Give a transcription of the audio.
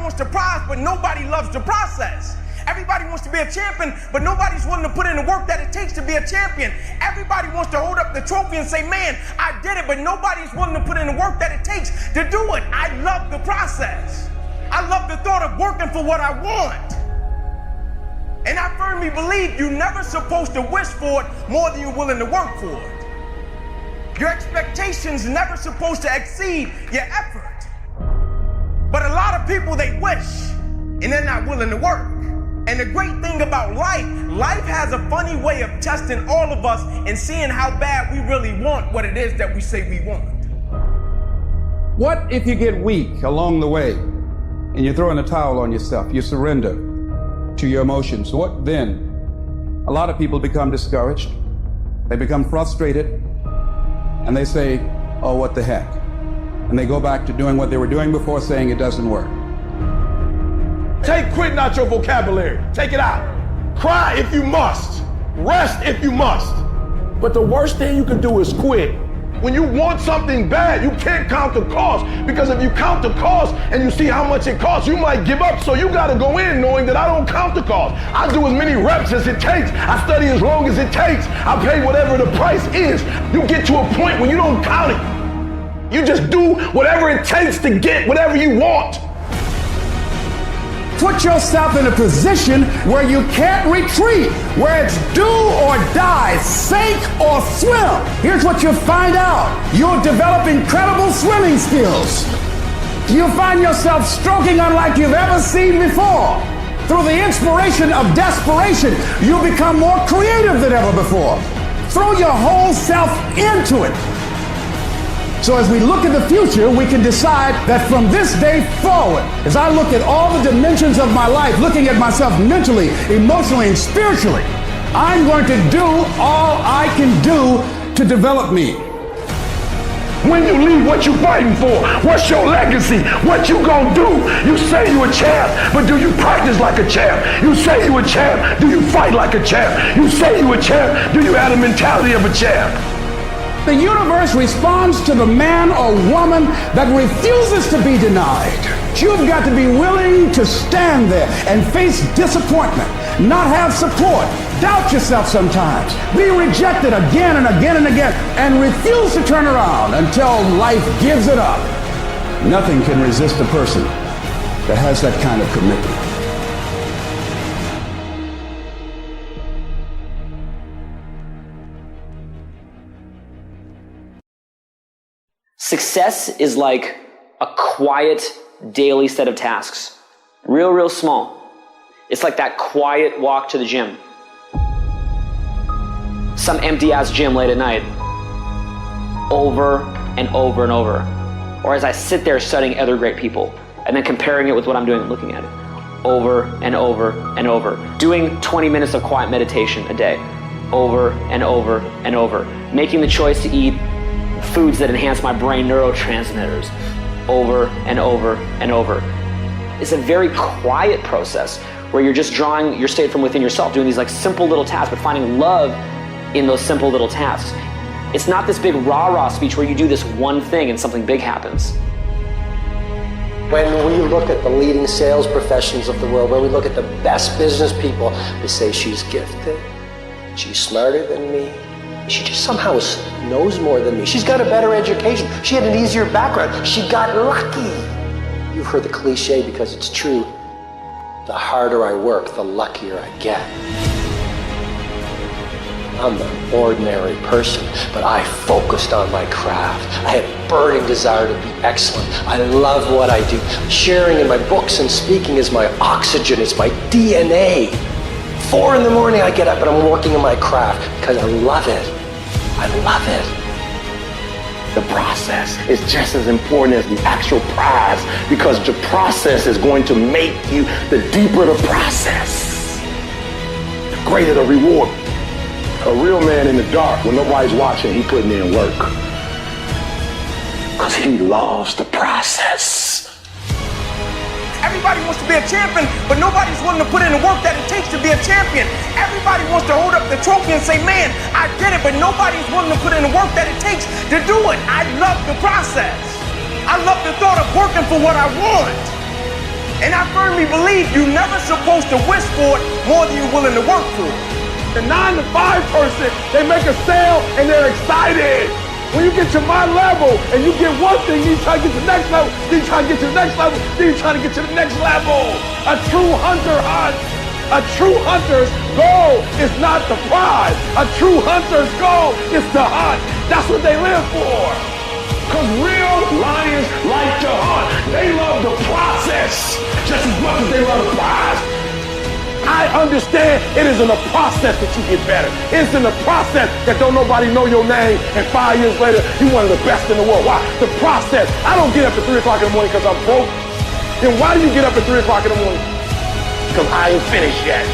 wants the prize, but nobody loves the process. Everybody wants to be a champion, but nobody's willing to put in the work that it takes to be a champion. Everybody wants to hold up the trophy and say, man, I did it, but nobody's willing to put in the work that it takes to do it. I love the process. I love the thought of working for what I want. And I firmly believe you're never supposed to wish for it more than you're willing to work for it. Your expectations never supposed to exceed your effort. But a lot of people, they wish, and they're not willing to work. And the great thing about life has a funny way of testing all of us and seeing how bad we really want what it is that we say we want. What if you get weak along the way and you throw in a towel on yourself, you surrender to your emotions? What then? A lot of people become discouraged, they become frustrated, and they say, oh, what the heck? And they go back to doing what they were doing before, saying it doesn't work. Take quitting out your vocabulary. Take it out. Cry if you must. Rest if you must. But the worst thing you can do is quit. When you want something bad, you can't count the cost, because if you count the cost and you see how much it costs, you might give up. So you got to go in knowing that I don't count the cost. I do as many reps as it takes. I study as long as it takes. I pay whatever the price is. You get to a point when you don't count it. You just do whatever it takes to get whatever you want. Put yourself in a position where you can't retreat, where it's do or die, sink or swim. Here's what you'll find out. You'll develop incredible swimming skills. You'll find yourself stroking unlike you've ever seen before. Through the inspiration of desperation, you'll become more creative than ever before. Throw your whole self into it. So as we look at the future, we can decide that from this day forward, as I look at all the dimensions of my life, looking at myself mentally, emotionally, and spiritually, I'm going to do all I can do to develop me. When you leave, what you fighting for? What's your legacy? What you gonna do? You say you a champ, but do you practice like a champ? You say you a champ, do you fight like a champ? You say you a champ, do you have the mentality of a champ? The universe responds to the man or woman that refuses to be denied. You've got to be willing to stand there and face disappointment, not have support, doubt yourself sometimes, be rejected again and again and again, and refuse to turn around until life gives it up. Nothing can resist a person that has that kind of commitment. Success is like a quiet daily set of tasks. Real small. It's like that quiet walk to the gym. Some empty-ass gym late at night. Over and over and over. Or as I sit there studying other great people and then comparing it with what I'm doing and looking at it. Over and over and over. Doing 20 minutes of quiet meditation a day. Over and over and over. Making the choice to eat foods that enhance my brain neurotransmitters over and over and over. It's a very quiet process where you're just drawing your state from within yourself, doing these like simple little tasks, but finding love in those simple little tasks. It's not this big rah-rah speech where you do this one thing and something big happens. When we look at the leading sales professionals of the world, when we look at the best business people, we say she's gifted, she's smarter than me, she just somehow knows more than me. She's got a better education. She had an easier background. She got lucky. You've heard the cliche because it's true. The harder I work, the luckier I get. I'm an ordinary person, but I focused on my craft. I had a burning desire to be excellent. I love what I do. Sharing in my books and speaking is my oxygen. It's my DNA. 4 in the morning I get up and I'm working on my craft because I love it. I love it. The process is just as important as the actual prize, because the process is going to make you, the deeper the process, the greater the reward. A real man in the dark, when nobody's watching, he putting in work. Because he loves the process. Everybody wants to be a champion, but nobody's willing to put in the work that it takes to be a champion. Everybody wants to hold up the trophy and say, man, I did it, but nobody's willing to put in the work that it takes to do it. I love the process. I love the thought of working for what I want. And I firmly believe you're never supposed to wish for it more than you're willing to work for it. The 9-to-5 person, they make a sale and they're excited. When you get to my level and you get one thing, you try to get to the next level, then you try to get to the next level, then you try to get to the next level. A true hunter hunts. A true hunter's goal is not the prize. A true hunter's goal is to hunt. That's what they live for. Because real lions like to hunt. They love the process just as much as they love the prize. I understand it is in the process that you get better. It's in the process that don't nobody know your name, and 5 years later, you're one of the best in the world. Why? The process. I don't get up at 3 o'clock in the morning because I'm broke. Then why do you get up at 3 o'clock in the morning? Because I ain't finished yet.